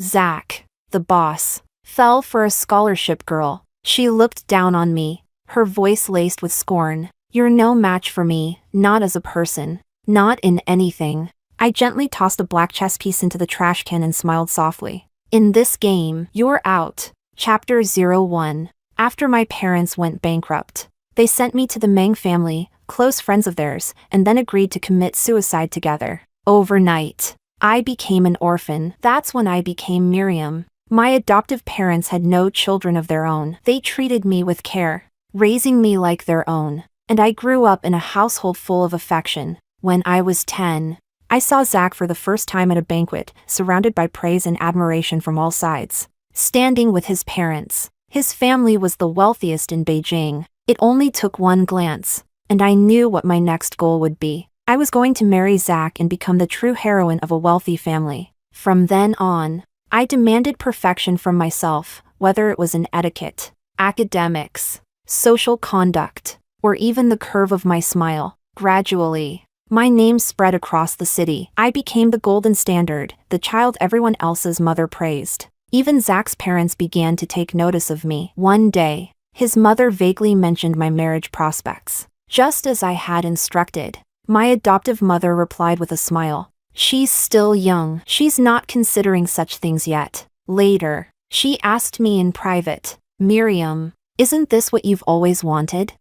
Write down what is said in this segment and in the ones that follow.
Zach, the boss, fell for a scholarship girl. She looked down on me, her voice laced with scorn. You're no match for me, not as a person, not in anything. I gently tossed a black chess piece into the trash can and smiled softly. In this game, you're out. Chapter 01. After my parents went bankrupt, they sent me to the Meng family, close friends of theirs, and then agreed to commit suicide together. Overnight, I became an orphan. That's when I became Miriam. My adoptive parents had no children of their own. They treated me with care, raising me like their own, and I grew up in a household full of affection. When I was 10, I saw Zach for the first time at a banquet, surrounded by praise and admiration from all sides. Standing with his parents, his family was the wealthiest in Beijing. It only took one glance, and I knew what my next goal would be. I was going to marry Zach and become the true heroine of a wealthy family. From then on, I demanded perfection from myself, whether it was in etiquette, academics, social conduct, or even the curve of my smile. Gradually, my name spread across the city. I became the golden standard, the child everyone else's mother praised. Even Zach's parents began to take notice of me. One day, his mother vaguely mentioned my marriage prospects. Just as I had instructed, my adoptive mother replied with a smile. She's still young. She's not considering such things yet. Later, she asked me in private, Miriam, isn't this what you've always wanted?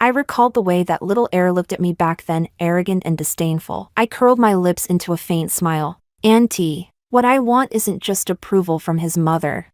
I recalled the way that little heir looked at me back then, arrogant and disdainful. I curled my lips into a faint smile. Auntie, what I want isn't just approval from his mother.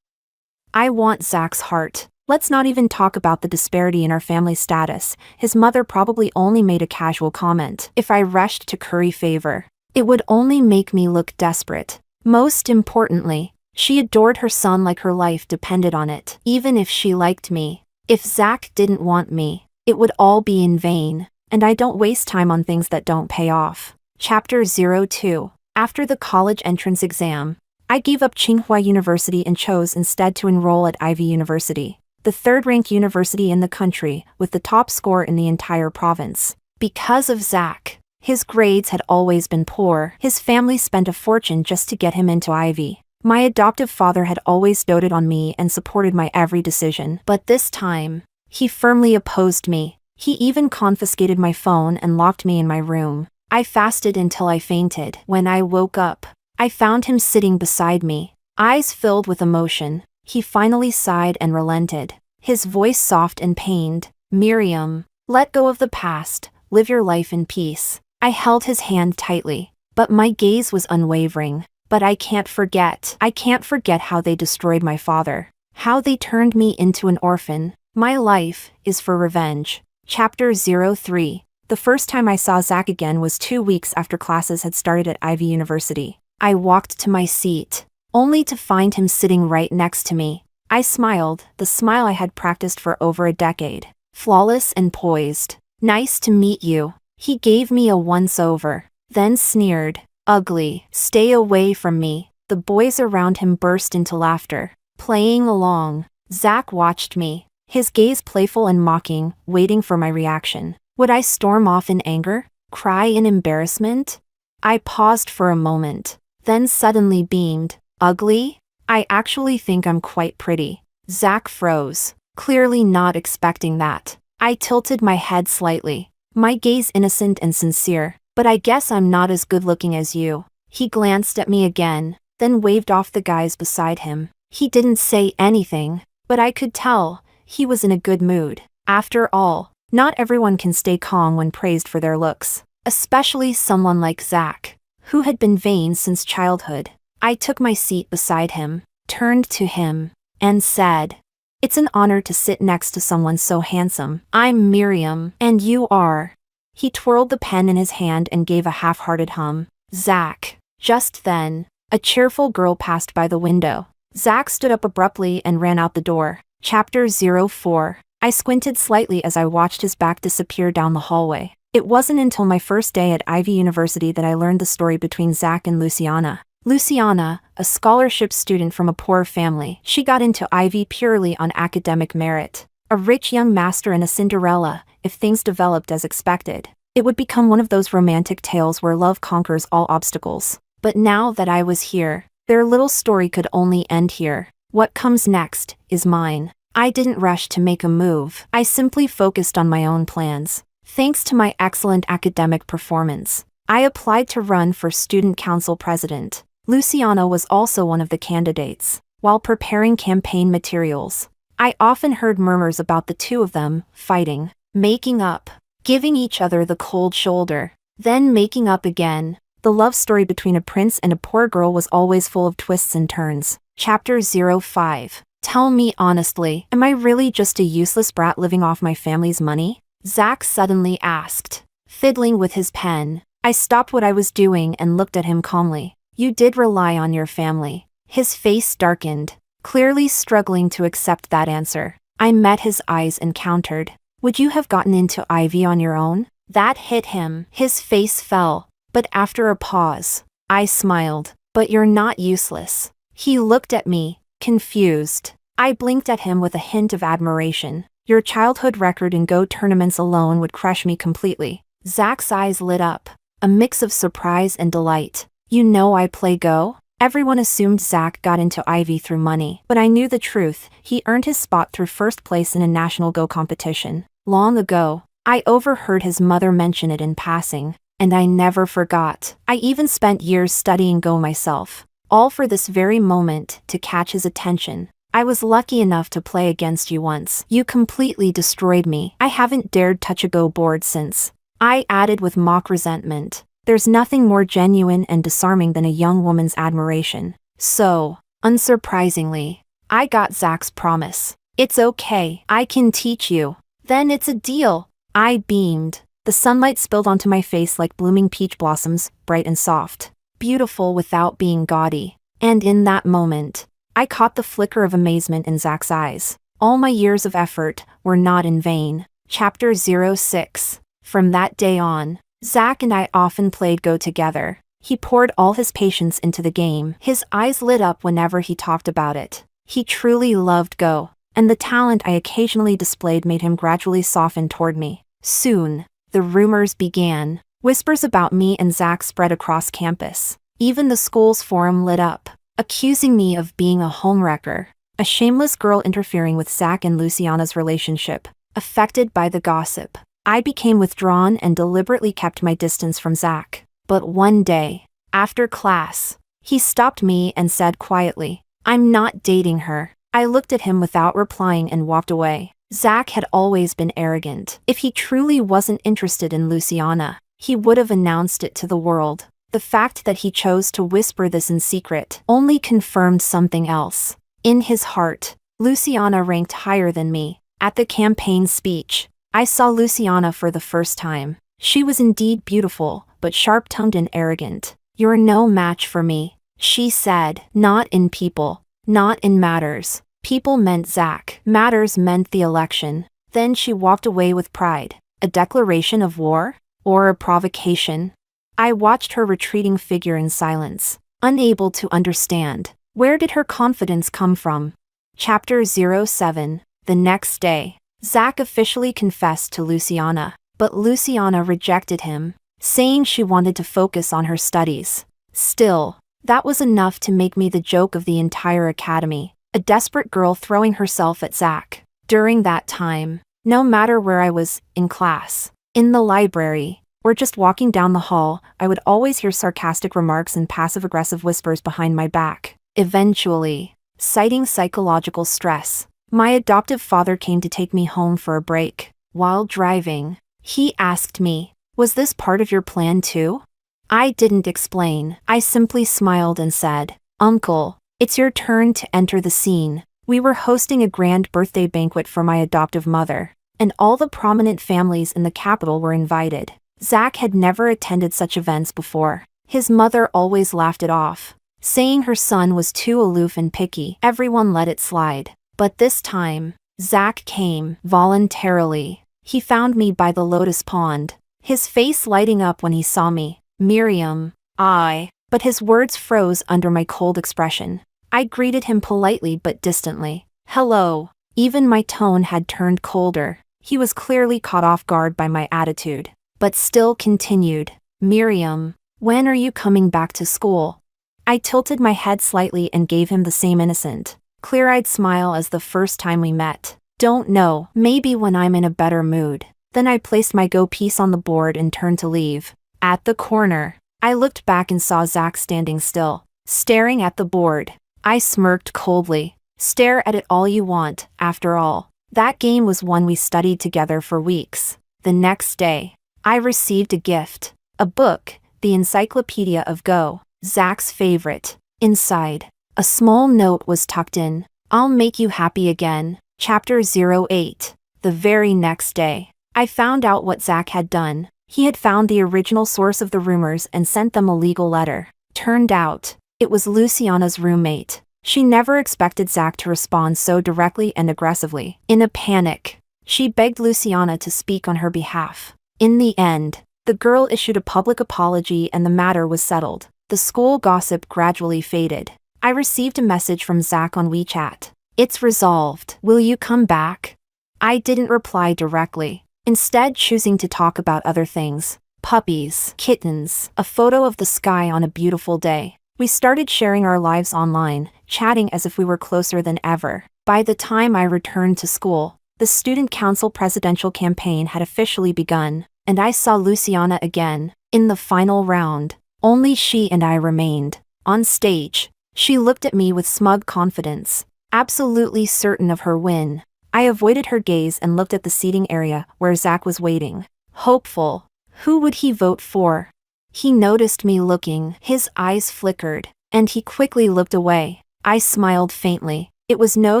I want Zach's heart. Let's not even talk about the disparity in our family status. His mother probably only made a casual comment. If I rushed to curry favor, it would only make me look desperate. Most importantly, she adored her son like her life depended on it. Even if she liked me, if Zach didn't want me, it would all be in vain, and I don't waste time on things that don't pay off. Chapter 02. After the college entrance exam, I gave up Tsinghua University and chose instead to enroll at Ivy University, the third-ranked university in the country, with the top score in the entire province. Because of Zach, his grades had always been poor. His family spent a fortune just to get him into Ivy. My adoptive father had always doted on me and supported my every decision, but this time, he firmly opposed me. He even confiscated my phone and locked me in my room. I fasted until I fainted. When I woke up, I found him sitting beside me, eyes filled with emotion. He finally sighed and relented, his voice soft and pained. Miriam, let go of the past, live your life in peace. I held his hand tightly, but my gaze was unwavering. But I can't forget how they destroyed my father, how they turned me into an orphan. My life is for revenge. Chapter 03. The first time I saw Zach again was 2 weeks after classes had started at Ivy University. I walked to my seat, only to find him sitting right next to me. I smiled, the smile I had practiced for over a decade. Flawless and poised. Nice to meet you. He gave me a once-over, then sneered. Ugly. Stay away from me. The boys around him burst into laughter, playing along. Zach watched me, his gaze playful and mocking, waiting for my reaction. Would I storm off in anger? Cry in embarrassment? I paused for a moment, then suddenly beamed. Ugly? I actually think I'm quite pretty. Zach froze, clearly not expecting that. I tilted my head slightly, my gaze innocent and sincere. But I guess I'm not as good-looking as you. He glanced at me again, then waved off the guys beside him. He didn't say anything, but I could tell he was in a good mood. After all, not everyone can stay calm when praised for their looks, especially someone like Zach, who had been vain since childhood. I took my seat beside him, turned to him, and said, "It's an honor to sit next to someone so handsome. I'm Miriam, and you are." He twirled the pen in his hand and gave a half-hearted hum. Zach. Just then, a cheerful girl passed by the window. Zach stood up abruptly and ran out the door. Chapter 04. I squinted slightly as I watched his back disappear down the hallway. It wasn't until my first day at Ivy University that I learned the story between Zach and Luciana. Luciana, a scholarship student from a poor family, she got into Ivy purely on academic merit. A rich young master and a Cinderella, if things developed as expected, it would become one of those romantic tales where love conquers all obstacles. But now that I was here, Their little story could only end here. What comes next is mine. I didn't rush to make a move. I simply focused on my own plans. Thanks to my excellent academic performance, I applied to run for student council president. Luciana was also one of the candidates. While preparing campaign materials, I often heard murmurs about the two of them fighting, making up, giving each other the cold shoulder, then making up again. The love story between a prince and a poor girl was always full of twists and turns. Chapter 05. Tell me honestly, am I really just a useless brat living off my family's money? Zach suddenly asked, fiddling with his pen. I stopped what I was doing and looked at him calmly. You did rely on your family. His face darkened, clearly struggling to accept that answer. I met his eyes and countered. Would you have gotten into Ivy on your own? That hit him. His face fell, but after a pause, I smiled. But you're not useless. He looked at me, confused. I blinked at him with a hint of admiration. Your childhood record in Go tournaments alone would crush me completely. Zach's eyes lit up, a mix of surprise and delight. You know I play Go? Everyone assumed Zach got into Ivy through money, but I knew the truth. He earned his spot through first place in a national Go competition. Long ago, I overheard his mother mention it in passing, and I never forgot. I even spent years studying Go myself, all for this very moment to catch his attention. I was lucky enough to play against you once. You completely destroyed me. I haven't dared touch a Go board since. I added with mock resentment. There's nothing more genuine and disarming than a young woman's admiration. So, unsurprisingly, I got Zach's promise. It's okay, I can teach you. Then it's a deal. I beamed. The sunlight spilled onto my face like blooming peach blossoms, bright and soft, beautiful without being gaudy. And in that moment, I caught the flicker of amazement in Zach's eyes. All my years of effort were not in vain. Chapter 06. From that day on, Zach and I often played Go together. He poured all his patience into the game. His eyes lit up whenever he talked about it. He truly loved Go, and the talent I occasionally displayed made him gradually soften toward me. Soon, the rumors began. Whispers about me and Zach spread across campus. Even the school's forum lit up, accusing me of being a homewrecker, a shameless girl interfering with Zach and Luciana's relationship. Affected by the gossip, I became withdrawn and deliberately kept my distance from Zach. But one day, after class, he stopped me and said quietly, "I'm not dating her." I looked at him without replying and walked away. Zach had always been arrogant. If he truly wasn't interested in Luciana, he would have announced it to the world. The fact that he chose to whisper this in secret only confirmed something else. In his heart, Luciana ranked higher than me. At the campaign speech, I saw Luciana for the first time. She was indeed beautiful, but sharp-tongued and arrogant. "You're no match for me," she said. Not in people, not in matters. People meant Zach. Matters meant the election. Then she walked away with pride. A declaration of war? Or a provocation? I watched her retreating figure in silence, unable to understand. Where did her confidence come from? Chapter 07. The next day, Zach officially confessed to Luciana, but Luciana rejected him, saying she wanted to focus on her studies. Still, that was enough to make me the joke of the entire academy, a desperate girl throwing herself at Zach. During that time, no matter where I was, in class, in the library, or just walking down the hall, I would always hear sarcastic remarks and passive-aggressive whispers behind my back. Eventually, citing psychological stress, my adoptive father came to take me home for a break. While driving, he asked me, "Was this part of your plan too?" I didn't explain. I simply smiled and said, "Uncle, it's your turn to enter the scene." We were hosting a grand birthday banquet for my adoptive mother, and all the prominent families in the capital were invited. Zach had never attended such events before. His mother always laughed it off, saying her son was too aloof and picky. Everyone let it slide. But this time, Zach came, voluntarily. He found me by the lotus pond, his face lighting up when he saw me. "Miriam, but his words froze under my cold expression. I greeted him politely but distantly. "Hello." Even my tone had turned colder. He was clearly caught off guard by my attitude, but still continued, "Miriam, when are you coming back to school?" I tilted my head slightly and gave him the same innocent, clear-eyed smile as the first time we met. Don't know, maybe when I'm in a better mood. Then I placed my go piece on the board and turned to leave. At the corner, I looked back and saw Zach standing still, staring at the board. I smirked coldly. Stare at it all you want, after all. That game was one we studied together for weeks. The next day, I received a gift. A book, the Encyclopedia of Go, Zach's favorite. Inside, a small note was tucked in. I'll make you happy again. Chapter 08. The very next day, I found out what Zach had done. He had found the original source of the rumors and sent them a legal letter. Turned out, it was Luciana's roommate. She never expected Zach to respond so directly and aggressively. In a panic, she begged Luciana to speak on her behalf. In the end, the girl issued a public apology and the matter was settled. The school gossip gradually faded. I received a message from Zach on WeChat. It's resolved. Will you come back? I didn't reply directly, instead choosing to talk about other things. Puppies, kittens, a photo of the sky on a beautiful day. We started sharing our lives online, chatting as if we were closer than ever. By the time I returned to school, the student council presidential campaign had officially begun, and I saw Luciana again. In the final round, only she and I remained. On stage, she looked at me with smug confidence, absolutely certain of her win. I avoided her gaze and looked at the seating area where Zach was waiting. Hopeful. Who would he vote for? He noticed me looking, his eyes flickered, and he quickly looked away. I smiled faintly. It was no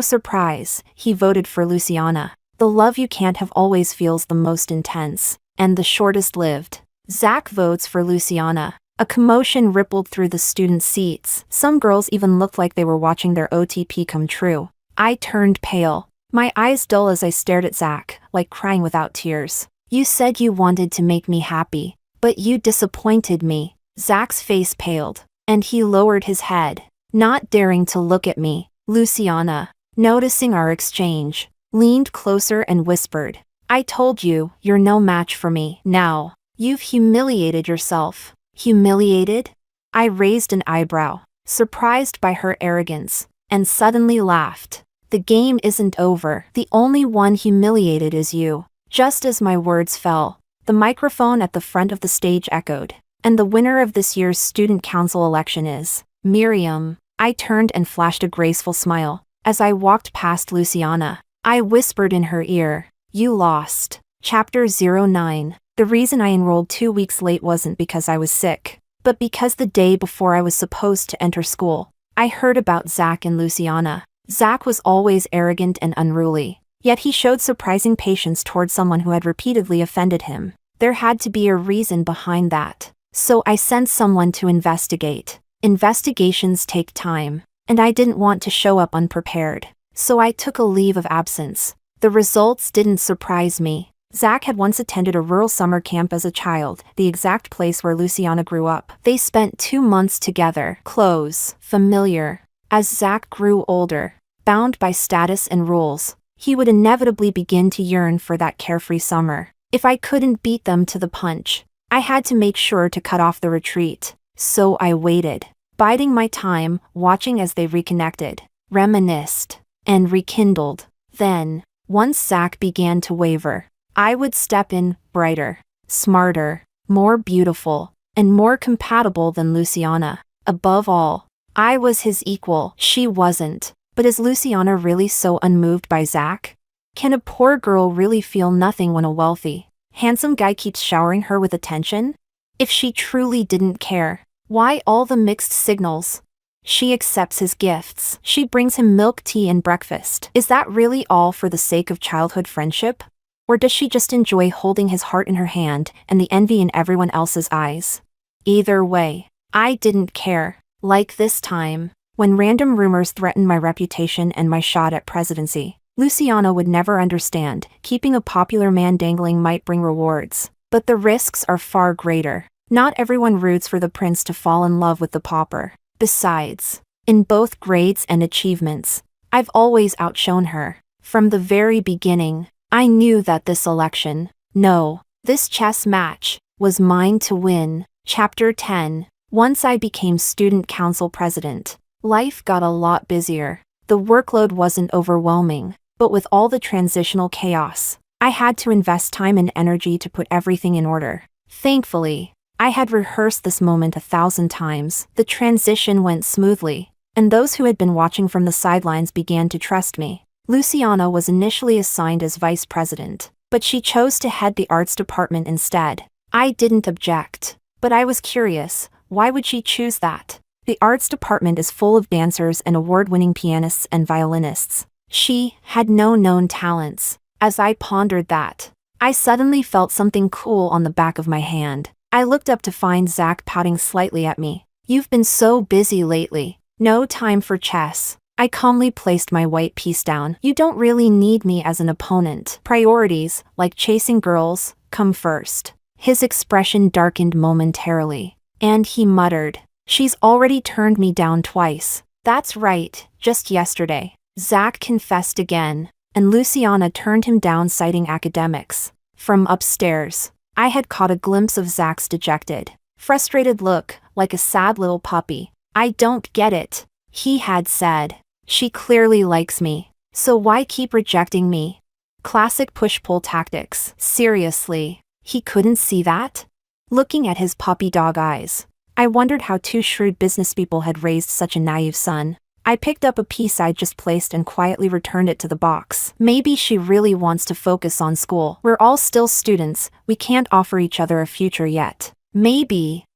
surprise, he voted for Luciana. The love you can't have always feels the most intense, and the shortest lived. Zach votes for Luciana. A commotion rippled through the student seats. Some girls even looked like they were watching their OTP come true. I turned pale, my eyes dull as I stared at Zach, like crying without tears. You said you wanted to make me happy, but you disappointed me. Zach's face paled, and he lowered his head, not daring to look at me. Luciana, noticing our exchange, leaned closer and whispered, I told you, you're no match for me. Now, you've humiliated yourself. Humiliated? I raised an eyebrow, surprised by her arrogance, and suddenly laughed. The game isn't over. The only one humiliated is you. Just as my words fell, the microphone at the front of the stage echoed, and the winner of this year's student council election is Miriam. I turned and flashed a graceful smile. As I walked past Luciana, I whispered in her ear, You lost. Chapter 09. The reason I enrolled 2 weeks late wasn't because I was sick, but because the day before I was supposed to enter school, I heard about Zach and Luciana. Zach was always arrogant and unruly, yet he showed surprising patience towards someone who had repeatedly offended him. There had to be a reason behind that. So I sent someone to investigate. Investigations take time, and I didn't want to show up unprepared, so I took a leave of absence. The results didn't surprise me. Zach had once attended a rural summer camp as a child, the exact place where Luciana grew up. They spent 2 months together, close, familiar. As Zach grew older, bound by status and rules, he would inevitably begin to yearn for that carefree summer. If I couldn't beat them to the punch, I had to make sure to cut off the retreat. So I waited, biding my time, watching as they reconnected, reminisced, and rekindled. Then, once Zach began to waver, I would step in, brighter, smarter, more beautiful, and more compatible than Luciana. Above all, I was his equal. She wasn't. But is Luciana really so unmoved by Zach? Can a poor girl really feel nothing when a wealthy, handsome guy keeps showering her with attention? If she truly didn't care, why all the mixed signals? She accepts his gifts. She brings him milk, tea, and breakfast. Is that really all for the sake of childhood friendship? Or does she just enjoy holding his heart in her hand and the envy in everyone else's eyes? Either way, I didn't care. Like this time, when random rumors threatened my reputation and my shot at presidency. Luciana would never understand. Keeping a popular man dangling might bring rewards, but the risks are far greater. Not everyone roots for the prince to fall in love with the pauper. Besides, in both grades and achievements, I've always outshone her. From the very beginning, I knew that this election, no, this chess match, was mine to win. Chapter 10. Once I became student council president, life got a lot busier. The workload wasn't overwhelming, but with all the transitional chaos, I had to invest time and energy to put everything in order. Thankfully, I had rehearsed this moment 1,000 times. The transition went smoothly, and those who had been watching from the sidelines began to trust me. Luciana was initially assigned as vice president, but she chose to head the arts department instead. I didn't object, but I was curious, why would she choose that? The arts department is full of dancers and award-winning pianists and violinists. She had no known talents. As I pondered that, I suddenly felt something cool on the back of my hand. I looked up to find Zach pouting slightly at me. "You've been so busy lately. No time for chess." I calmly placed my white piece down. "You don't really need me as an opponent. Priorities, like chasing girls, come first." His expression darkened momentarily, and he muttered, "She's already turned me down twice." "That's right, just yesterday." Zach confessed again, and Luciana turned him down citing academics. From upstairs, I had caught a glimpse of Zach's dejected, frustrated look, like a sad little puppy. "I don't get it," he had said. "She clearly likes me, so why keep rejecting me?" Classic push-pull tactics. Seriously, he couldn't see that? Looking at his puppy dog eyes, I wondered how two shrewd businesspeople had raised such a naive son. I picked up a piece I'd just placed and quietly returned it to the box. Maybe she really wants to focus on school. We're all still students, we can't offer each other a future yet. Maybe.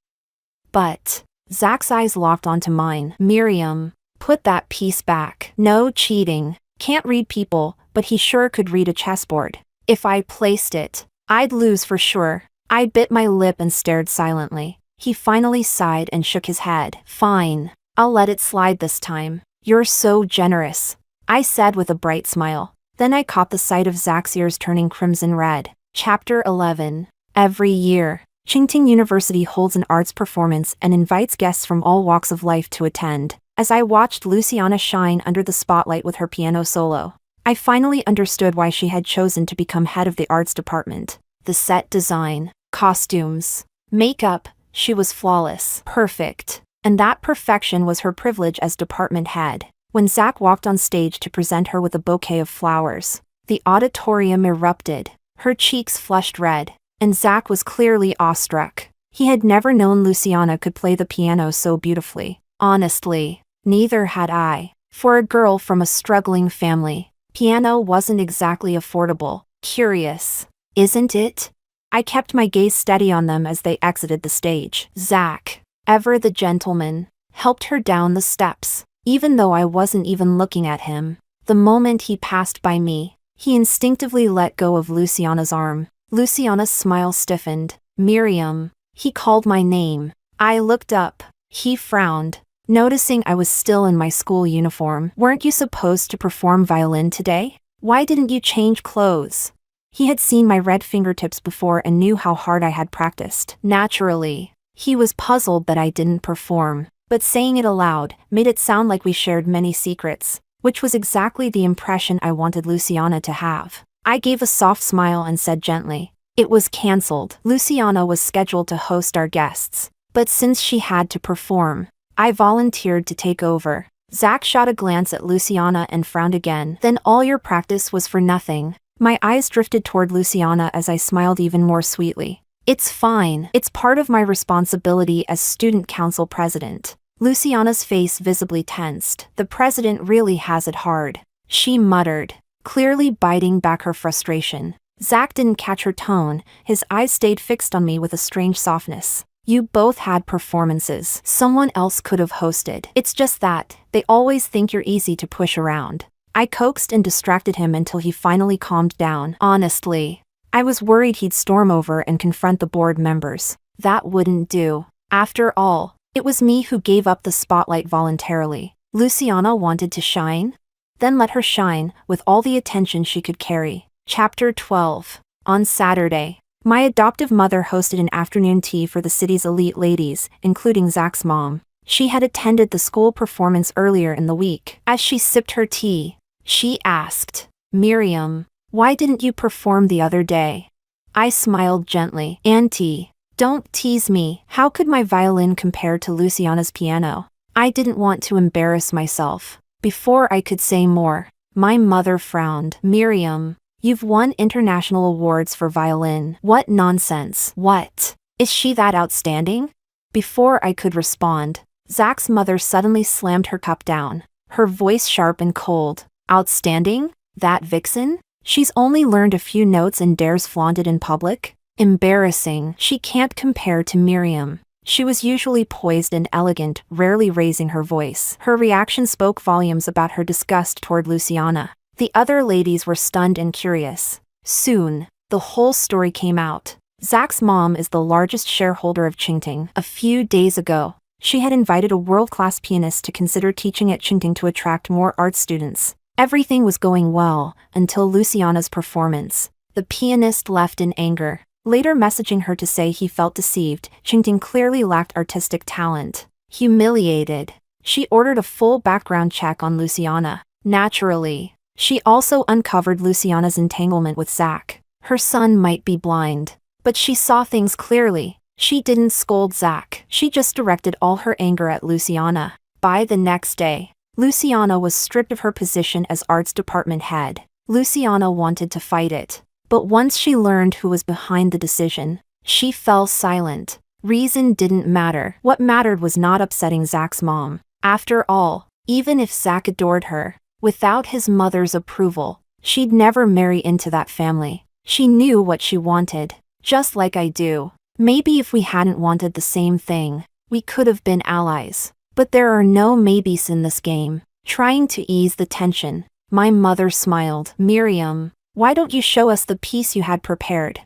But Zach's eyes locked onto mine. "Miriam, put that piece back." No cheating. Can't read people, but he sure could read a chessboard. If I placed it, I'd lose for sure. I bit my lip and stared silently. He finally sighed and shook his head. "Fine. I'll let it slide this time." "You're so generous," I said with a bright smile. Then I caught the sight of Zach's ears turning crimson red. Chapter 11. Every year, Qingting University holds an arts performance and invites guests from all walks of life to attend. As I watched Luciana shine under the spotlight with her piano solo, I finally understood why she had chosen to become head of the arts department. The set design, costumes, makeup, she was flawless, perfect. And that perfection was her privilege as department head. When Zach walked on stage to present her with a bouquet of flowers, the auditorium erupted. Her cheeks flushed red, and Zach was clearly awestruck. He had never known Luciana could play the piano so beautifully. Honestly, neither had I. For a girl from a struggling family, piano wasn't exactly affordable. Curious, isn't it? I kept my gaze steady on them as they exited the stage. Zach, ever the gentleman, helped her down the steps. Even though I wasn't even looking at him, the moment he passed by me, he instinctively let go of Luciana's arm. Luciana's smile stiffened. "Miriam." He called my name. I looked up. He frowned, noticing I was still in my school uniform. "Weren't you supposed to perform violin today? Why didn't you change clothes?" He had seen my red fingertips before and knew how hard I had practiced. Naturally, he was puzzled that I didn't perform, but saying it aloud made it sound like we shared many secrets, which was exactly the impression I wanted Luciana to have. I gave a soft smile and said gently, "It was cancelled." Luciana was scheduled to host our guests, but since she had to perform, I volunteered to take over. Zach shot a glance at Luciana and frowned again. "Then all your practice was for nothing." My eyes drifted toward Luciana as I smiled even more sweetly. "It's fine. It's part of my responsibility as student council president." Luciana's face visibly tensed. "The president really has it hard," she muttered, clearly biting back her frustration. Zach didn't catch her tone. His eyes stayed fixed on me with a strange softness. "You both had performances someone else could have hosted. It's just that they always think you're easy to push around." I coaxed and distracted him until he finally calmed down. Honestly, I was worried he'd storm over and confront the board members. That wouldn't do. After all, it was me who gave up the spotlight voluntarily. Luciana wanted to shine? Then let her shine, with all the attention she could carry. Chapter 12. On Saturday, my adoptive mother hosted an afternoon tea for the city's elite ladies, including Zach's mom. She had attended the school performance earlier in the week. As she sipped her tea, she asked, "Miriam, why didn't you perform the other day?" I smiled gently. "Auntie, Don't tease me. How could my violin compare to Luciana's piano? I didn't want to embarrass myself. Before I could say more, my mother frowned. Miriam, you've won international awards for violin. What nonsense. What? Is she that outstanding? Before I could respond, Zach's mother suddenly slammed her cup down, her voice sharp and cold. Outstanding? That vixen? She's only learned a few notes and dares flaunt it in public? Embarrassing. She can't compare to Miriam. She was usually poised and elegant, rarely raising her voice. Her reaction spoke volumes about her disgust toward Luciana. The other ladies were stunned and curious. Soon, the whole story came out. Zach's mom is the largest shareholder of Qingting. A few days ago, she had invited a world-class pianist to consider teaching at Qingting to attract more art students. Everything was going well, until Luciana's performance. The pianist left in anger, later messaging her to say he felt deceived. Qingting clearly lacked artistic talent. Humiliated, she ordered a full background check on Luciana. Naturally, she also uncovered Luciana's entanglement with Zach. Her son might be blind, but she saw things clearly. She didn't scold Zach. She just directed all her anger at Luciana. By the next day, Luciana was stripped of her position as arts department head. Luciana wanted to fight it, but once she learned who was behind the decision, she fell silent. Reason didn't matter. What mattered was not upsetting Zach's mom. After all, even if Zach adored her, without his mother's approval, she'd never marry into that family. She knew what she wanted, just like I do. Maybe if we hadn't wanted the same thing, we could have been allies. But there are no maybes in this game. Trying to ease the tension, my mother smiled. Miriam, why don't you show us the piece you had prepared?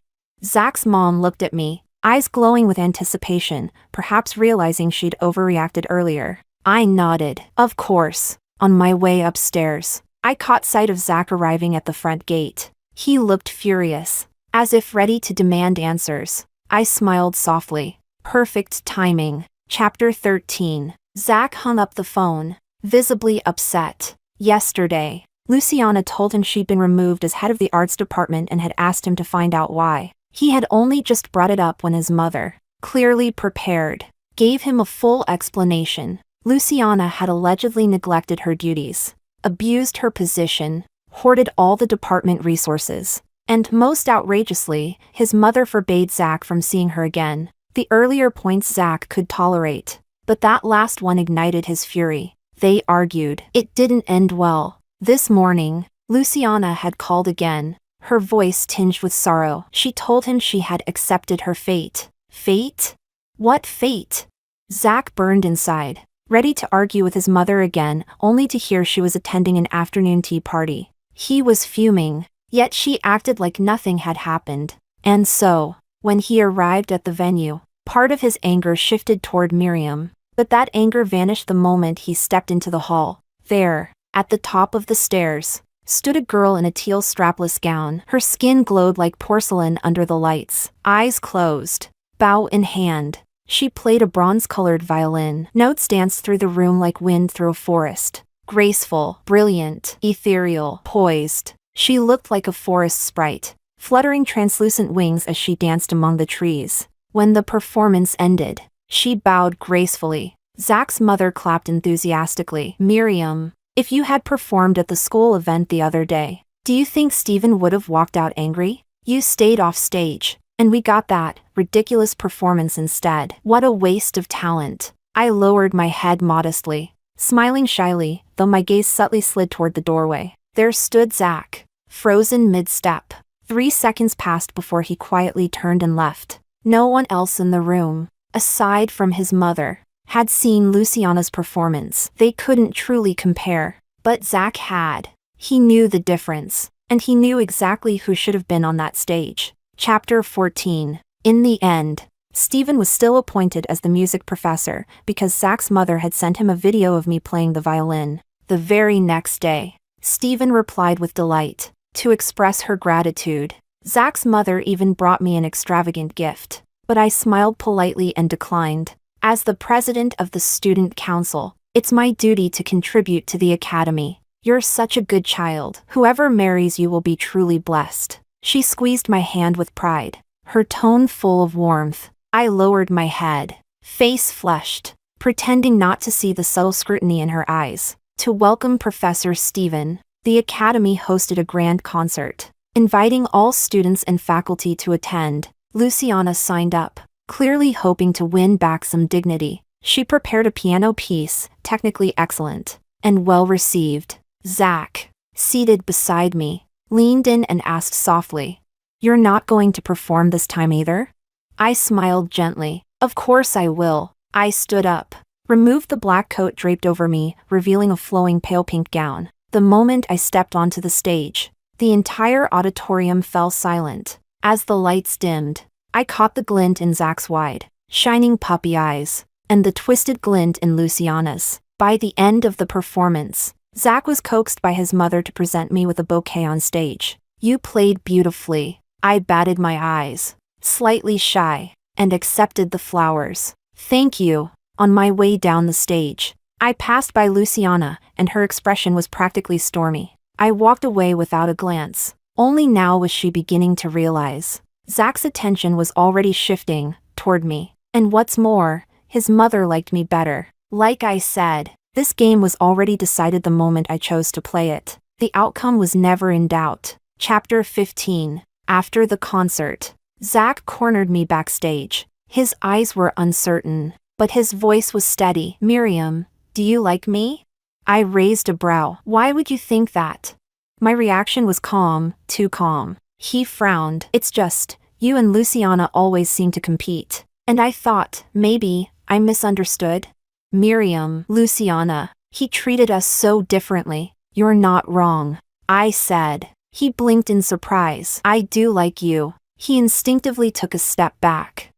Zach's mom looked at me, eyes glowing with anticipation, perhaps realizing she'd overreacted earlier. I nodded. Of course. On my way upstairs, I caught sight of Zach arriving at the front gate. He looked furious, as if ready to demand answers. I smiled softly. Perfect timing. Chapter 13. Zach hung up the phone, visibly upset. Yesterday, Luciana told him she'd been removed as head of the arts department and had asked him to find out why. He had only just brought it up when his mother, clearly prepared, gave him a full explanation. Luciana had allegedly neglected her duties, abused her position, hoarded all the department resources, and most outrageously, his mother forbade Zach from seeing her again. The earlier points Zach could tolerate, but that last one ignited his fury. They argued. It didn't end well. This morning, Luciana had called again, her voice tinged with sorrow. She told him she had accepted her fate. Fate? What fate? Zach burned inside, ready to argue with his mother again, only to hear she was attending an afternoon tea party. He was fuming, yet she acted like nothing had happened. And so, when he arrived at the venue, part of his anger shifted toward Miriam, but that anger vanished the moment he stepped into the hall. There, at the top of the stairs, stood a girl in a teal strapless gown. Her skin glowed like porcelain under the lights. Eyes closed, bow in hand, she played a bronze-colored violin. Notes danced through the room like wind through a forest. Graceful, brilliant, ethereal, poised. She looked like a forest sprite, fluttering translucent wings as she danced among the trees. When the performance ended, she bowed gracefully. Zach's mother clapped enthusiastically. Miriam, if you had performed at the school event the other day, do you think Steven would have walked out angry? You stayed off stage, and we got that ridiculous performance instead. What a waste of talent. I lowered my head modestly, smiling shyly, though my gaze subtly slid toward the doorway. There stood Zach, frozen mid-step. 3 seconds passed before he quietly turned and left. No one else in the room, aside from his mother, had seen Luciana's performance. They couldn't truly compare, but Zach had. He knew the difference, and he knew exactly who should have been on that stage. Chapter 14. In the end, Steven was still appointed as the music professor because Zach's mother had sent him a video of me playing the violin. The very next day, Steven replied with delight, to express her gratitude. Zach's mother even brought me an extravagant gift, but I smiled politely and declined. As the president of the student council, it's my duty to contribute to the academy. You're such a good child. Whoever marries you will be truly blessed. She squeezed my hand with pride, her tone full of warmth. I lowered my head, face flushed, pretending not to see the subtle scrutiny in her eyes. To welcome Professor Stephen, the Academy hosted a grand concert, inviting all students and faculty to attend. Luciana signed up, clearly hoping to win back some dignity. She prepared a piano piece, technically excellent, and well received. Zach, seated beside me, leaned in and asked softly, "You're not going to perform this time either?" I smiled gently. "Of course I will." I stood up, removed the black coat draped over me, revealing a flowing pale pink gown. The moment I stepped onto the stage, the entire auditorium fell silent. As the lights dimmed, I caught the glint in Zach's wide, shining puppy eyes, and the twisted glint in Luciana's. By the end of the performance, Zach was coaxed by his mother to present me with a bouquet on stage. "You played beautifully." I batted my eyes, slightly shy, and accepted the flowers. "Thank you." On my way down the stage, I passed by Luciana, and her expression was practically stormy. I walked away without a glance. Only now was she beginning to realize Zach's attention was already shifting toward me. And what's more, his mother liked me better. Like I said, this game was already decided the moment I chose to play it. The outcome was never in doubt. Chapter 15. After the concert, Zach cornered me backstage. His eyes were uncertain, but his voice was steady. "Miriam, do you like me?" I raised a brow. "Why would you think that?" My reaction was calm, too calm. He frowned. "It's just, you and Luciana always seem to compete. And I thought, maybe, I misunderstood." "Miriam, Luciana, he treated us so differently." "You're not wrong," I said. He blinked in surprise. "I do like you." He instinctively took a step back.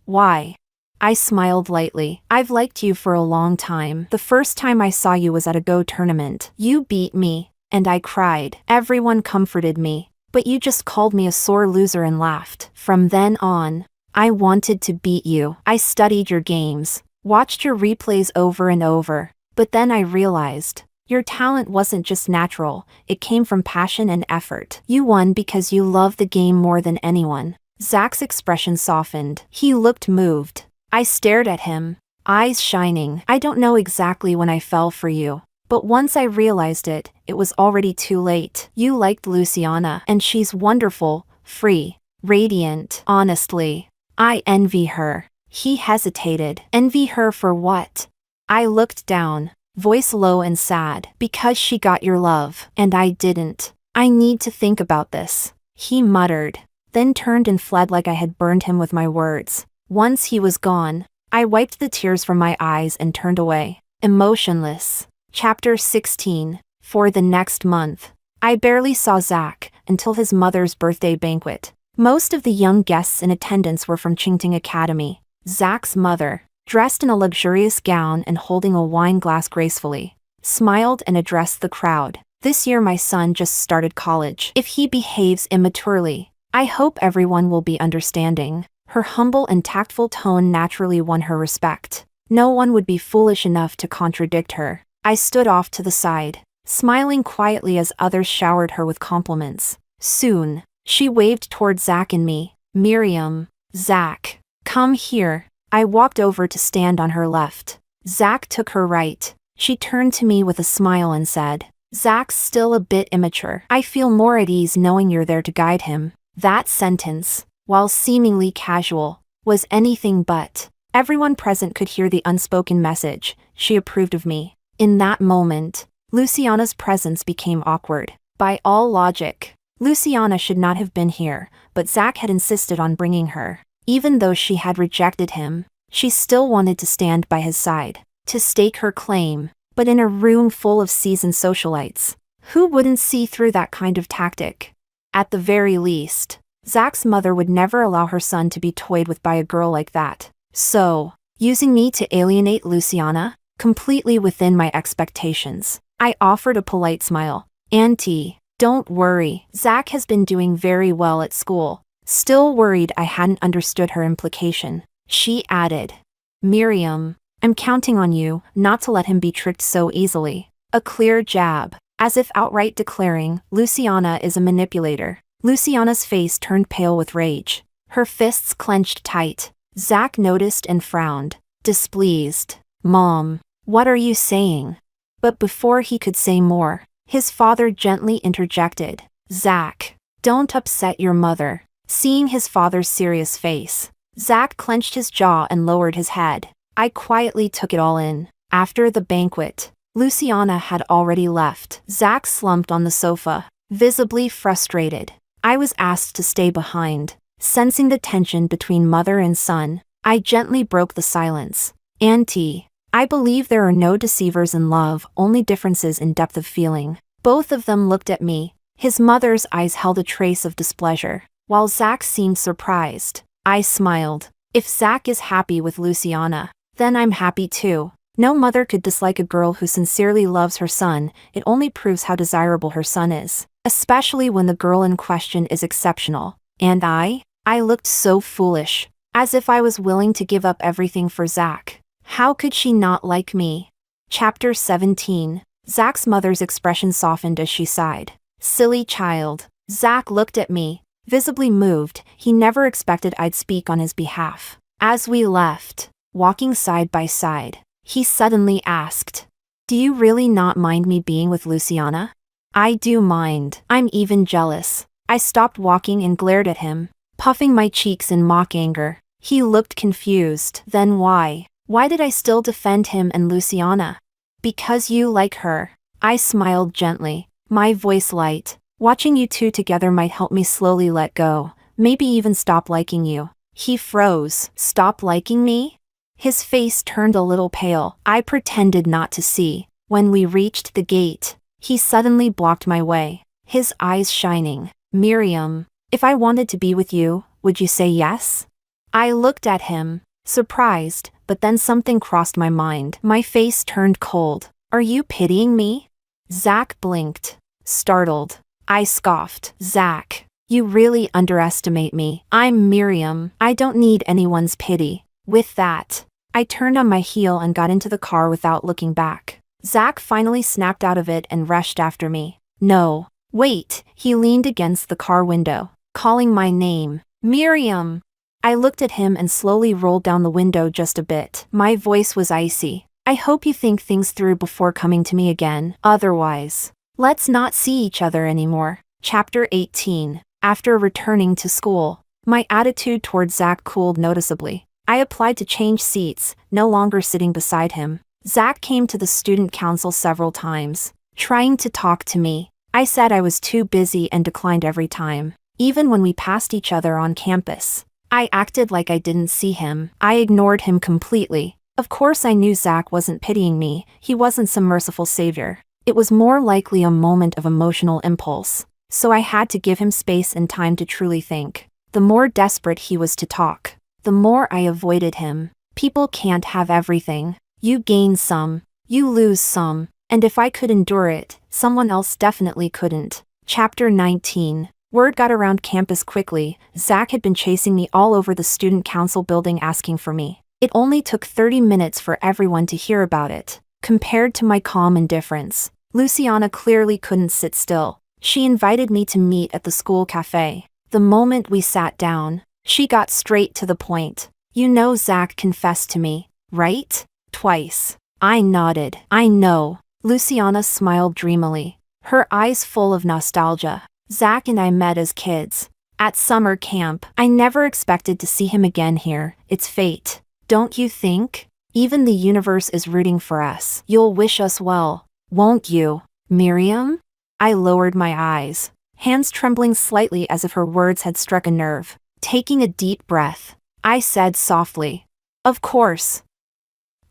Why? I smiled lightly. "I've liked you for a long time. The first time I saw you was at a Go tournament. You beat me, and I cried. Everyone comforted me, but you just called me a sore loser and laughed. From then on, I wanted to beat you. I studied your games, watched your replays over and over, but then I realized your talent wasn't just natural, it came from passion and effort. You won because you love the game more than anyone." Zach's expression softened. He looked moved. I stared at him, eyes shining. "I don't know exactly when I fell for you, but once I realized it, it was already too late. You liked Luciana, and she's wonderful, free, radiant. Honestly, I envy her." He hesitated. "Envy her for what?" I looked down, voice low and sad. "Because she got your love, and I didn't. I need to think about this." He muttered, then turned and fled like I had burned him with my words. Once he was gone, I wiped the tears from my eyes and turned away, emotionless. Chapter 16. For the next month, I barely saw Zach until his mother's birthday banquet. Most of the young guests in attendance were from Chingting Academy. Zach's mother, dressed in a luxurious gown and holding a wine glass gracefully, smiled and addressed the crowd. "This year my son just started college. If he behaves immaturely, I hope everyone will be understanding." Her humble and tactful tone naturally won her respect. No one would be foolish enough to contradict her. I stood off to the side, smiling quietly as others showered her with compliments. Soon, she waved toward Zach and me. "Miriam, Zach, come here." I walked over to stand on her left. Zach took her right. She turned to me with a smile and said, "Zach's still a bit immature. I feel more at ease knowing you're there to guide him." That sentence, while seemingly casual, was anything but. Everyone present could hear the unspoken message. She approved of me. In that moment, Luciana's presence became awkward. By all logic, Luciana should not have been here, but Zach had insisted on bringing her. Even though she had rejected him, she still wanted to stand by his side, to stake her claim. But in a room full of seasoned socialites, who wouldn't see through that kind of tactic? At the very least, Zach's mother would never allow her son to be toyed with by a girl like that. So, using me to alienate Luciana, completely within my expectations, I offered a polite smile. "Auntie, don't worry. Zach has been doing very well at school." Still worried I hadn't understood her implication, she added, "Miriam, I'm counting on you not to let him be tricked so easily." A clear jab, as if outright declaring, Luciana is a manipulator. Luciana's face turned pale with rage. Her fists clenched tight. Zach noticed and frowned, displeased. "Mom, what are you saying?" But before he could say more, his father gently interjected. "Zach, don't upset your mother." Seeing his father's serious face, Zach clenched his jaw and lowered his head. I quietly took it all in. After the banquet, Luciana had already left. Zach slumped on the sofa, visibly frustrated. I was asked to stay behind. Sensing the tension between mother and son, I gently broke the silence. "Auntie, I believe there are no deceivers in love, only differences in depth of feeling." Both of them looked at me. His mother's eyes held a trace of displeasure, while Zach seemed surprised. I smiled. If Zach is happy with Luciana, then I'm happy too. No mother could dislike a girl who sincerely loves her son. It only proves how desirable her son is, especially when the girl in question is exceptional. And I looked so foolish, as if I was willing to give up everything for Zach. How could she not like me? Chapter 17. Zach's mother's expression softened as she sighed. "Silly child." Zach looked at me, visibly moved. He never expected I'd speak on his behalf. As we left, walking side by side, he suddenly asked, "Do you really not mind me being with Luciana?" "I do mind. I'm even jealous." I stopped walking and glared at him, puffing my cheeks in mock anger. He looked confused. "Then why? Why did I still defend him and Luciana?" "Because you like her." I smiled gently, my voice light. "Watching you two together might help me slowly let go, maybe even stop liking you." He froze. "Stop liking me?" His face turned a little pale. I pretended not to see. When we reached the gate, he suddenly blocked my way, his eyes shining. "Miriam, if I wanted to be with you, would you say yes?" I looked at him, surprised, but then something crossed my mind. My face turned cold. "Are you pitying me?" Zach blinked, startled. I scoffed. "Zach, you really underestimate me. I'm Miriam. I don't need anyone's pity." With that, I turned on my heel and got into the car without looking back. Zach finally snapped out of it and rushed after me. "No, wait." He leaned against the car window, calling my name. "Miriam!" I looked at him and slowly rolled down the window just a bit. My voice was icy. "I hope you think things through before coming to me again. Otherwise, let's not see each other anymore." Chapter 18. After returning to school, my attitude toward Zach cooled noticeably. I applied to change seats, no longer sitting beside him. Zach came to the student council several times, trying to talk to me. I said I was too busy and declined every time. Even when we passed each other on campus, I acted like I didn't see him. I ignored him completely. Of course I knew Zach wasn't pitying me. He wasn't some merciful savior. It was more likely a moment of emotional impulse. So I had to give him space and time to truly think. The more desperate he was to talk, the more I avoided him. People can't have everything. You gain some, you lose some, and if I could endure it, someone else definitely couldn't. Chapter 19. Word got around campus quickly. Zach had been chasing me all over the student council building asking for me. It only took 30 minutes for everyone to hear about it. Compared to my calm indifference, Luciana clearly couldn't sit still. She invited me to meet at the school cafe. The moment we sat down, she got straight to the point. "You know Zach confessed to me, right? Twice." I nodded. "I know." Luciana smiled dreamily, her eyes full of nostalgia. "Zach and I met as kids, at summer camp. I never expected to see him again here. It's fate. Don't you think? Even the universe is rooting for us. You'll wish us well, won't you, Miriam?" I lowered my eyes, hands trembling slightly as if her words had struck a nerve. Taking a deep breath, I said softly, "Of course.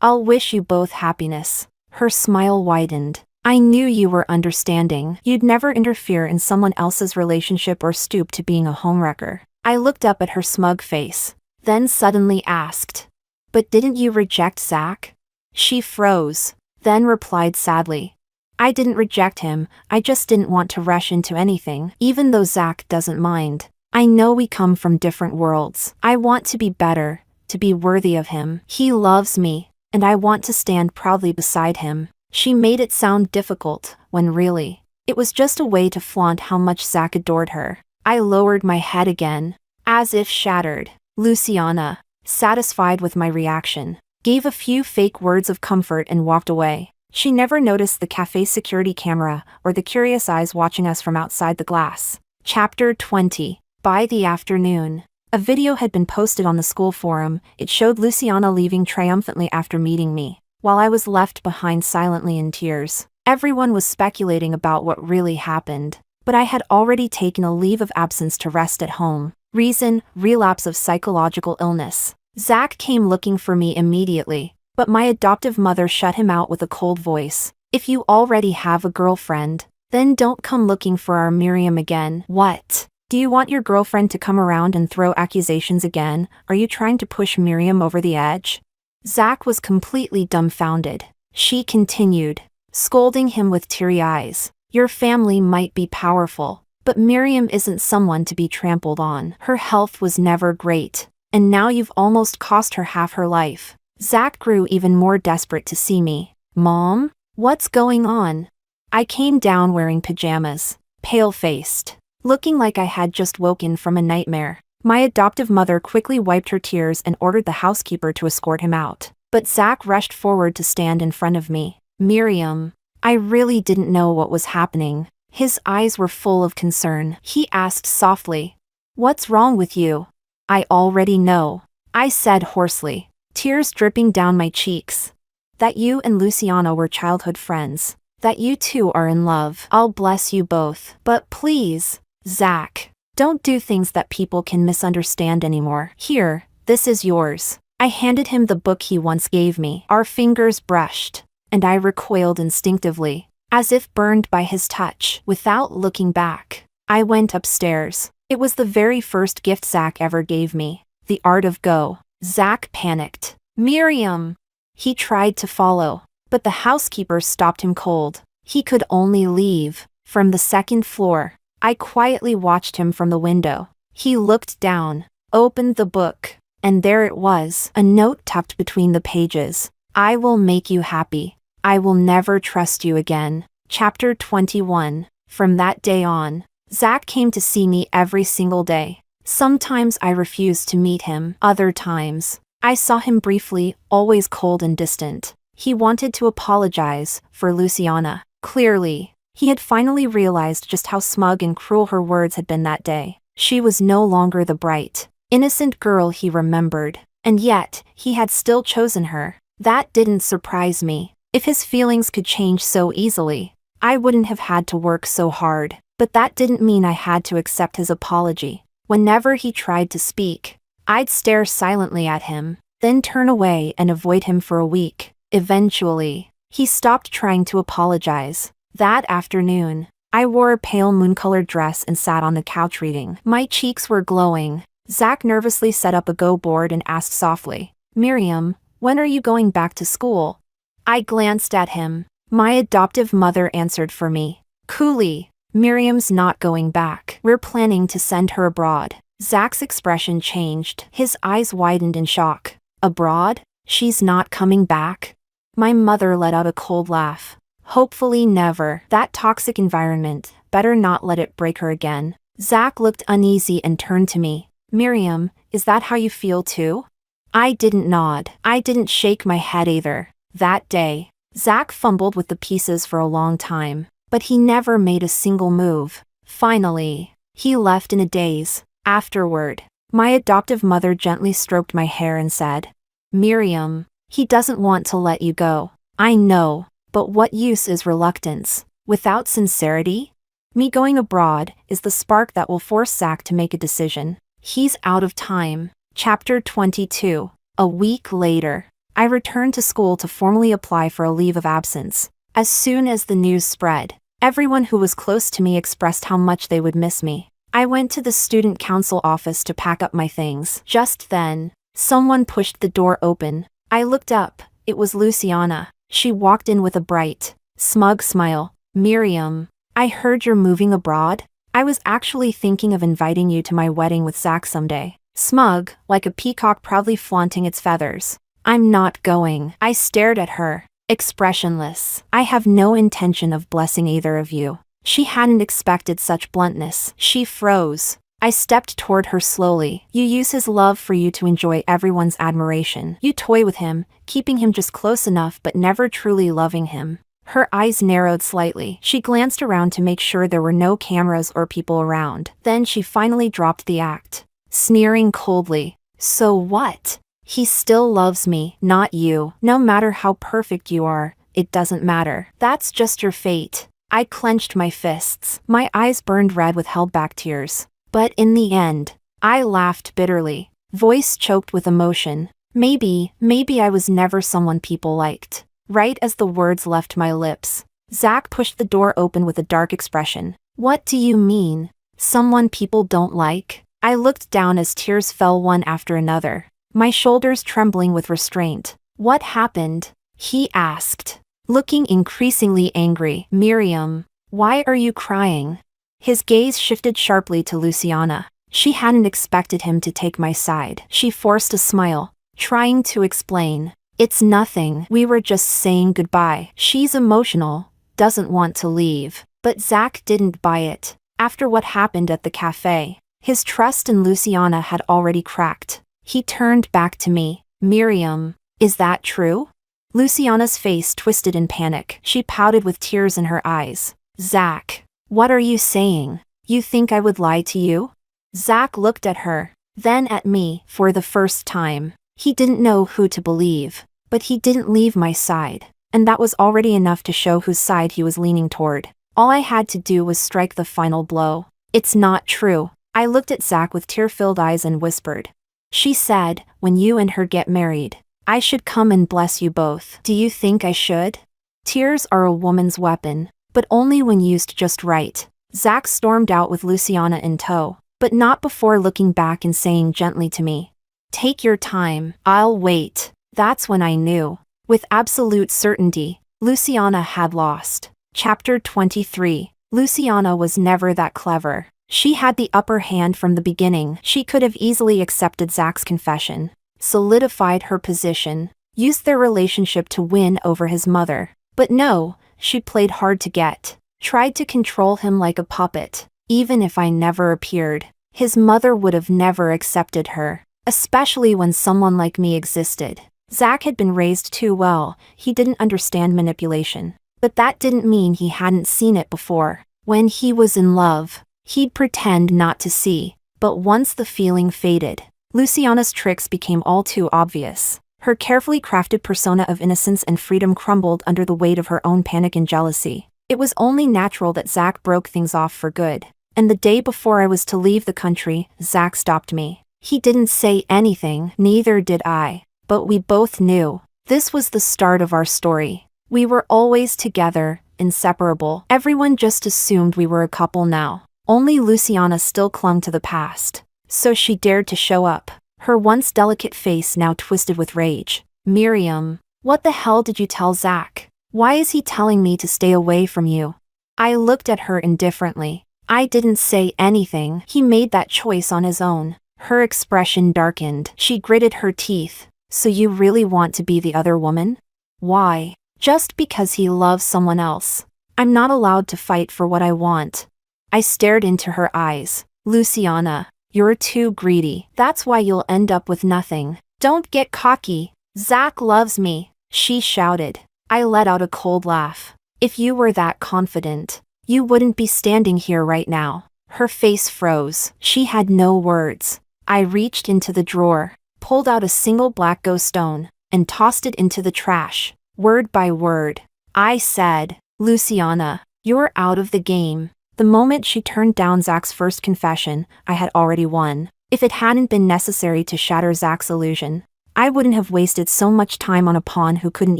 I'll wish you both happiness." Her smile widened. "I knew you were understanding. You'd never interfere in someone else's relationship or stoop to being a homewrecker." I looked up at her smug face, then suddenly asked, "But didn't you reject Zach?" She froze, then replied sadly, "I didn't reject him, I just didn't want to rush into anything. Even though Zach doesn't mind. I know we come from different worlds. I want to be better, to be worthy of him. He loves me, and I want to stand proudly beside him." She made it sound difficult, when really, it was just a way to flaunt how much Zach adored her. I lowered my head again. as if shattered. Luciana, satisfied with my reaction, gave a few fake words of comfort and walked away. She never noticed the cafe's security camera or the curious eyes watching us from outside the glass. Chapter 20. By the afternoon, a video had been posted on the school forum. It showed Luciana leaving triumphantly after meeting me, while I was left behind silently in tears. Everyone was speculating about what really happened, but I had already taken a leave of absence to rest at home. Reason: relapse of psychological illness. Zach came looking for me immediately, but my adoptive mother shut him out with a cold voice. If you already have a girlfriend, then don't come looking for our Miriam again. What? Do you want your girlfriend to come around and throw accusations again? Are you trying to push Miriam over the edge? Zach was completely dumbfounded. She continued, scolding him with teary eyes. Your family might be powerful, but Miriam isn't someone to be trampled on. Her health was never great, and now you've almost cost her half her life. Zach grew even more desperate to see me. Mom? What's going on? I came down wearing pajamas, pale-faced, looking like I had just woken from a nightmare. My adoptive mother quickly wiped her tears and ordered the housekeeper to escort him out. But Zach rushed forward to stand in front of me. Miriam. I really didn't know what was happening. His eyes were full of concern. He asked softly, "What's wrong with you?" "I already know," I said hoarsely, tears dripping down my cheeks. "That you and Luciana were childhood friends. That you two are in love. I'll bless you both. But please, Zach, don't do things that people can misunderstand anymore. Here, this is yours." I handed him the book he once gave me. Our fingers brushed, and I recoiled instinctively, as if burned by his touch. Without looking back, I went upstairs. It was the very first gift Zach ever gave me, The Art of Go. Zach panicked. "Miriam!" He tried to follow, but the housekeeper stopped him cold. He could only leave from the second floor. I quietly watched him from the window. He looked down, opened the book, and there it was, a note tucked between the pages. "I will make you happy. I will never trust you again." Chapter 21. From that day on, Zach came to see me every single day. Sometimes I refused to meet him. Other times, I saw him briefly, always cold and distant. He wanted to apologize for Luciana. Clearly, he had finally realized just how smug and cruel her words had been that day. She was no longer the bright, innocent girl he remembered, and yet, he had still chosen her. That didn't surprise me. If his feelings could change so easily, I wouldn't have had to work so hard. But that didn't mean I had to accept his apology. Whenever he tried to speak, I'd stare silently at him, then turn away and avoid him for a week. Eventually, he stopped trying to apologize. That afternoon, I wore a pale moon-colored dress and sat on the couch reading. My cheeks were glowing. Zach nervously set up a Go board and asked softly, "Miriam, when are you going back to school?" I glanced at him. My adoptive mother answered for me, coolly, "Miriam's not going back. We're planning to send her abroad." Zach's expression changed. His eyes widened in shock. "Abroad? She's not coming back?" My mother let out a cold laugh. "Hopefully never. That toxic environment, better not let it break her again." Zach looked uneasy and turned to me. "Miriam, is that how you feel too?" I didn't nod. I didn't shake my head either. That day, Zach fumbled with the pieces for a long time, but he never made a single move. Finally, he left in a daze. Afterward, my adoptive mother gently stroked my hair and said, "Miriam, he doesn't want to let you go. I know, but what use is reluctance without sincerity? Me going abroad is the spark that will force Zach to make a decision. He's out of time." Chapter 22. A week later, I returned to school to formally apply for a leave of absence. As soon as the news spread, everyone who was close to me expressed how much they would miss me. I went to the student council office to pack up my things. Just then, someone pushed the door open. I looked up. It was Luciana. She walked in with a bright, smug smile. "Miriam, I heard you're moving abroad. I was actually thinking of inviting you to my wedding with Zach someday." Smug, like a peacock proudly flaunting its feathers. "I'm not going." I stared at her, expressionless. "I have no intention of blessing either of you." She hadn't expected such bluntness. She froze, I stepped toward her slowly. You use his love for you to enjoy everyone's admiration. You toy with him, keeping him just close enough but never truly loving him. Her eyes narrowed slightly. She glanced around to make sure there were no cameras or people around. Then she finally dropped the act, sneering coldly. So what? He still loves me, not you. No matter how perfect you are, it doesn't matter. That's just your fate. I clenched my fists. My eyes burned red with held-back tears. But in the end, I laughed bitterly, voice choked with emotion. Maybe I was never someone people liked. Right as the words left my lips, Zach pushed the door open with a dark expression. What do you mean? Someone people don't like? I looked down as tears fell one after another, my shoulders trembling with restraint. What happened? He asked, looking increasingly angry. Miriam, why are you crying? His gaze shifted sharply to Luciana. She hadn't expected him to take my side. She forced a smile, trying to explain. It's nothing. We were just saying goodbye. She's emotional, doesn't want to leave. But Zach didn't buy it. After what happened at the cafe, his trust in Luciana had already cracked. He turned back to me. Miriam, is that true? Luciana's face twisted in panic. She pouted with tears in her eyes. Zach, what are you saying? You think I would lie to you? Zach looked at her, then at me. For the first time, he didn't know who to believe, but he didn't leave my side, and that was already enough to show whose side he was leaning toward. All I had to do was strike the final blow. It's not true. I looked at Zach with tear-filled eyes and whispered. She said, when you and her get married, I should come and bless you both. Do you think I should? Tears are a woman's weapon, but only when used just right. Zach stormed out with Luciana in tow, but not before looking back and saying gently to me, take your time, I'll wait. That's when I knew, with absolute certainty, Luciana had lost. Chapter 23. Luciana was never that clever. She had the upper hand from the beginning. She could have easily accepted Zach's confession, solidified her position, used their relationship to win over his mother. But no, she played hard to get, tried to control him like a puppet. Even if I never appeared, his mother would have never accepted her, especially when someone like me existed. Zach had been raised too well. He didn't understand manipulation. But that didn't mean he hadn't seen it before. When he was in love, he'd pretend not to see. But once the feeling faded, Luciana's tricks became all too obvious. Her carefully crafted persona of innocence and freedom crumbled under the weight of her own panic and jealousy. It was only natural that Zach broke things off for good. And the day before I was to leave the country, Zach stopped me. He didn't say anything, neither did I. But we both knew. This was the start of our story. We were always together, inseparable. Everyone just assumed we were a couple now. Only Luciana still clung to the past. So she dared to show up, her once delicate face now twisted with rage. Miriam, what the hell did you tell Zach? Why is he telling me to stay away from you? I looked at her indifferently. I didn't say anything. He made that choice on his own. Her expression darkened. She gritted her teeth. So you really want to be the other woman? Why? Just because he loves someone else. I'm not allowed to fight for what I want. I stared into her eyes. Luciana, you're too greedy. That's why you'll end up with nothing. Don't get cocky. Zach loves me, she shouted. I let out a cold laugh. If you were that confident, you wouldn't be standing here right now. Her face froze. She had no words. I reached into the drawer, pulled out a single black ghost stone, and tossed it into the trash. Word by word, I said, Luciana, you're out of the game. The moment she turned down Zach's first confession, I had already won. If it hadn't been necessary to shatter Zach's illusion, I wouldn't have wasted so much time on a pawn who couldn't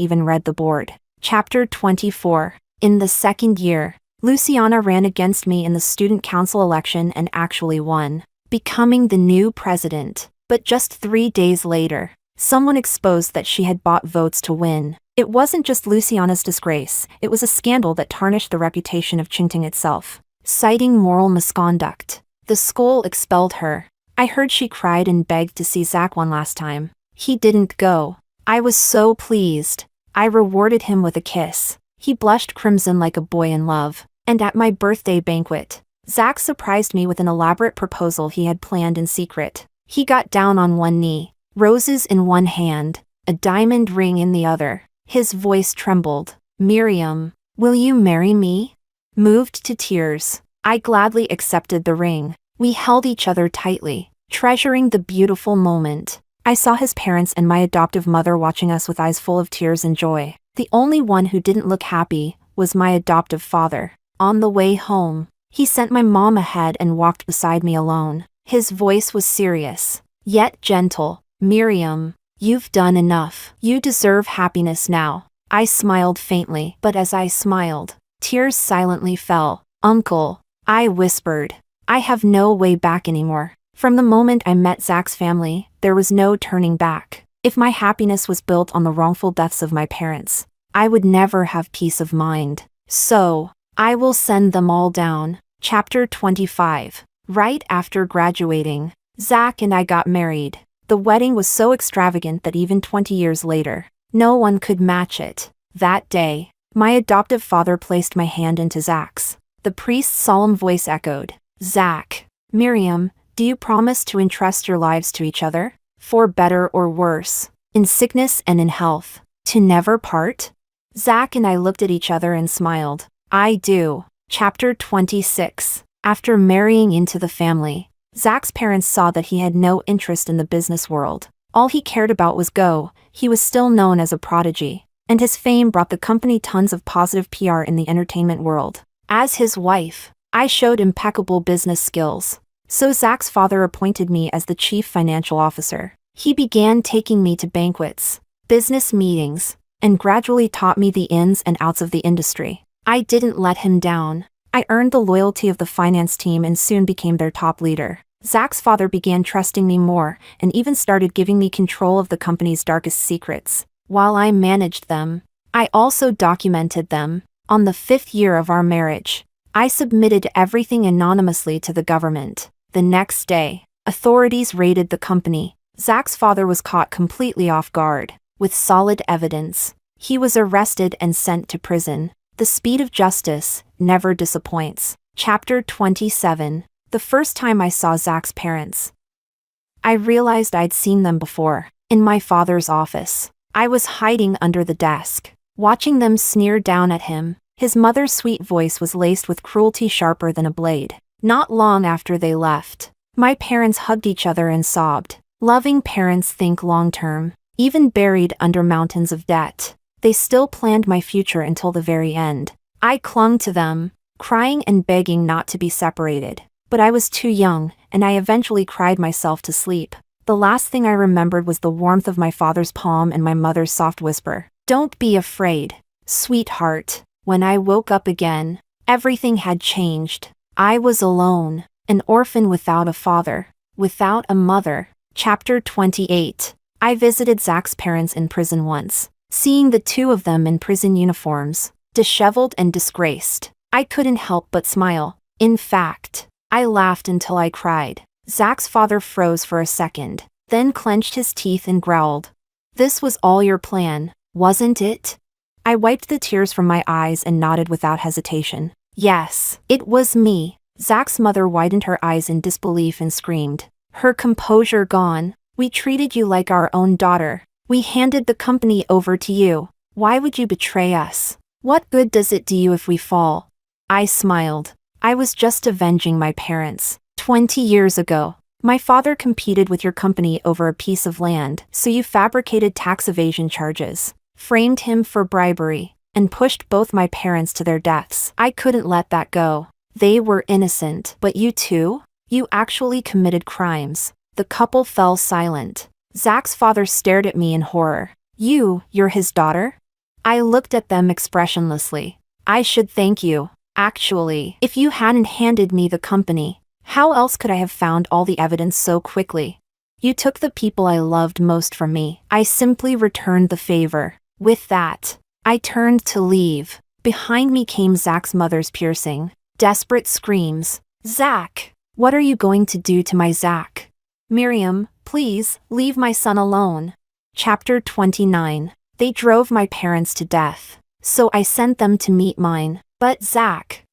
even read the board. Chapter 24. In the second year, Luciana ran against me in the student council election and actually won, becoming the new president. But just 3 days later, someone exposed that she had bought votes to win. It wasn't just Luciana's disgrace, it was a scandal that tarnished the reputation of Qingting itself. Citing moral misconduct, the school expelled her. I heard she cried and begged to see Zach one last time. He didn't go. I was so pleased. I rewarded him with a kiss. He blushed crimson like a boy in love. And at my birthday banquet, Zach surprised me with an elaborate proposal he had planned in secret. He got down on one knee, roses in one hand, a diamond ring in the other. His voice trembled. "Miriam, will you marry me?" Moved to tears, I gladly accepted the ring. We held each other tightly, treasuring the beautiful moment. I saw his parents and my adoptive mother watching us with eyes full of tears and joy. The only one who didn't look happy was my adoptive father. On the way home, he sent my mom ahead and walked beside me alone. His voice was serious, yet gentle. "Miriam, you've done enough. You deserve happiness now." I smiled faintly, but as I smiled, tears silently fell. "Uncle," I whispered, "I have no way back anymore." From the moment I met Zach's family, there was no turning back. If my happiness was built on the wrongful deaths of my parents, I would never have peace of mind. So, I will send them all down. Chapter 25. Right after graduating, Zach and I got married. The wedding was so extravagant that even 20 years later, no one could match it. That day, my adoptive father placed my hand into Zach's. The priest's solemn voice echoed, "Zach, Miriam, do you promise to entrust your lives to each other, for better or worse, in sickness and in health, to never part?" Zach and I looked at each other and smiled. "I do." Chapter 26. After marrying into the family, Zach's parents saw that he had no interest in the business world. All he cared about was go. He was still known as a prodigy, and his fame brought the company tons of positive PR in the entertainment world. As his wife, I showed impeccable business skills. So Zach's father appointed me as the chief financial officer. He began taking me to banquets, business meetings, and gradually taught me the ins and outs of the industry. I didn't let him down. I earned the loyalty of the finance team and soon became their top leader. Zach's father began trusting me more and even started giving me control of the company's darkest secrets. While I managed them, I also documented them. On the 5th year of our marriage, I submitted everything anonymously to the government. The next day, authorities raided the company. Zach's father was caught completely off guard. With solid evidence, he was arrested and sent to prison. The speed of justice never disappoints. Chapter 27. The first time I saw Zach's parents, I realized I'd seen them before. In my father's office, I was hiding under the desk, watching them sneer down at him. His mother's sweet voice was laced with cruelty sharper than a blade. Not long after they left, my parents hugged each other and sobbed. Loving parents think long-term. Even buried under mountains of debt, they still planned my future until the very end. I clung to them, crying and begging not to be separated. But I was too young, and I eventually cried myself to sleep. The last thing I remembered was the warmth of my father's palm and my mother's soft whisper, "Don't be afraid, sweetheart." When I woke up again, everything had changed. I was alone, an orphan without a father, without a mother. Chapter 28. I visited Zach's parents in prison once. Seeing the two of them in prison uniforms, disheveled and disgraced, I couldn't help but smile. In fact, I laughed until I cried. Zach's father froze for a second, then clenched his teeth and growled, "This was all your plan, wasn't it?" I wiped the tears from my eyes and nodded without hesitation. "Yes, it was me." Zach's mother widened her eyes in disbelief and screamed, her composure gone. "We treated you like our own daughter. We handed the company over to you. Why would you betray us? What good does it do you if we fall?" I smiled. I was just avenging my parents. 20 years ago, my father competed with your company over a piece of land, so you fabricated tax evasion charges, framed him for bribery, and pushed both my parents to their deaths. I couldn't let that go. They were innocent. But you too? You actually committed crimes. The couple fell silent. Zach's father stared at me in horror. You're his daughter?" I looked at them expressionlessly. "I should thank you. Actually, if you hadn't handed me the company, how else could I have found all the evidence so quickly? You took the people I loved most from me. I simply returned the favor." With that, I turned to leave. Behind me came Zach's mother's piercing, desperate screams. "Zach! What are you going to do to my Zach? Miriam, please, leave my son alone." Chapter 29. They drove my parents to death, so I sent them to meet mine. But Zach.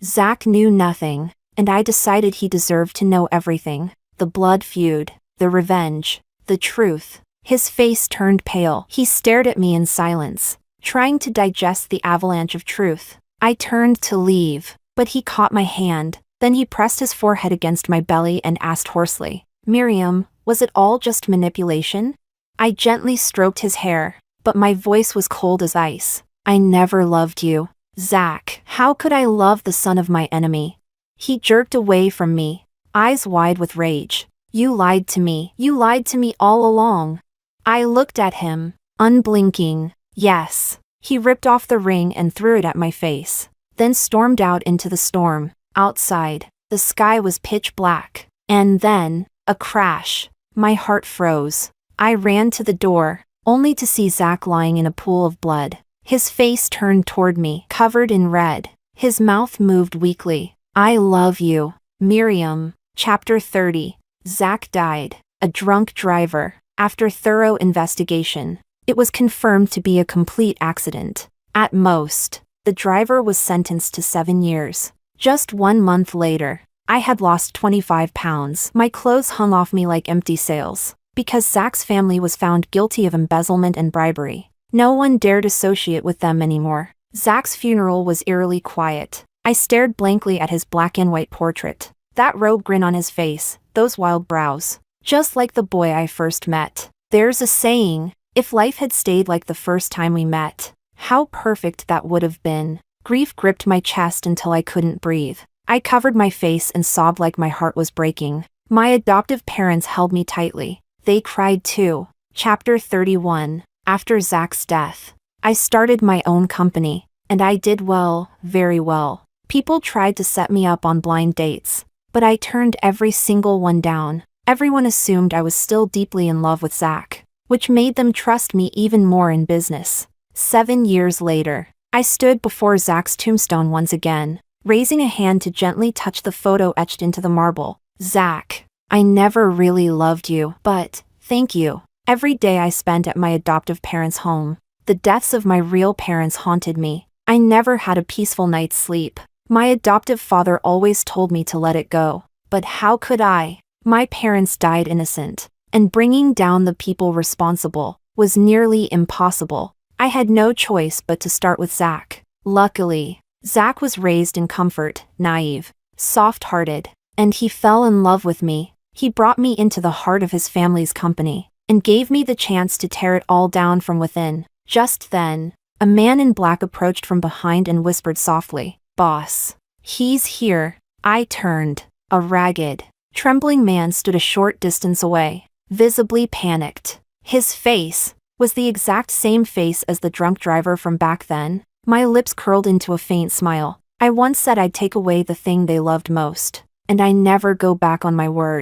Zach knew nothing, and I decided he deserved to know everything. The blood feud, the revenge, the truth. His face turned pale. He stared at me in silence, trying to digest the avalanche of truth. I turned to leave, but he caught my hand. Then he pressed his forehead against my belly and asked hoarsely, "Miriam, was it all just manipulation?" I gently stroked his hair, but my voice was cold as ice. "I never loved you, Zach. How could I love the son of my enemy?" He jerked away from me, eyes wide with rage. "You lied to me. You lied to me all along." I looked at him, unblinking. "Yes." He ripped off the ring and threw it at my face, then stormed out into the storm. Outside, the sky was pitch black. And then, a crash. My heart froze. I ran to the door, only to see Zach lying in a pool of blood. His face turned toward me, covered in red. His mouth moved weakly. "I love you, Miriam." Chapter 30. Zach died, a drunk driver. After thorough investigation, it was confirmed to be a complete accident. At most, the driver was sentenced to 7 years. Just 1 month later, I had lost 25 pounds. My clothes hung off me like empty sails, because Zach's family was found guilty of embezzlement and bribery. No one dared associate with them anymore. Zach's funeral was eerily quiet. I stared blankly at his black and white portrait. That rogue grin on his face, those wild brows. Just like the boy I first met. There's a saying, if life had stayed like the first time we met, how perfect that would have been. Grief gripped my chest until I couldn't breathe. I covered my face and sobbed like my heart was breaking. My adoptive parents held me tightly. They cried too. Chapter 31. After Zach's death, I started my own company, and I did well, very well. People tried to set me up on blind dates, but I turned every single one down. Everyone assumed I was still deeply in love with Zach, which made them trust me even more in business. 7 years later, I stood before Zach's tombstone once again, raising a hand to gently touch the photo etched into the marble. "Zach, I never really loved you, but thank you." Every day I spent at my adoptive parents' home, the deaths of my real parents haunted me. I never had a peaceful night's sleep. My adoptive father always told me to let it go, but how could I? My parents died innocent, and bringing down the people responsible was nearly impossible. I had no choice but to start with Zach. Luckily, Zach was raised in comfort, naive, soft-hearted, and he fell in love with me. He brought me into the heart of his family's company, and gave me the chance to tear it all down from within. Just then, a man in black approached from behind and whispered softly, "Boss, he's here." I turned. A ragged, trembling man stood a short distance away, visibly panicked. His face was the exact same face as the drunk driver from back then. My lips curled into a faint smile. I once said I'd take away the thing they loved most, and I never go back on my word.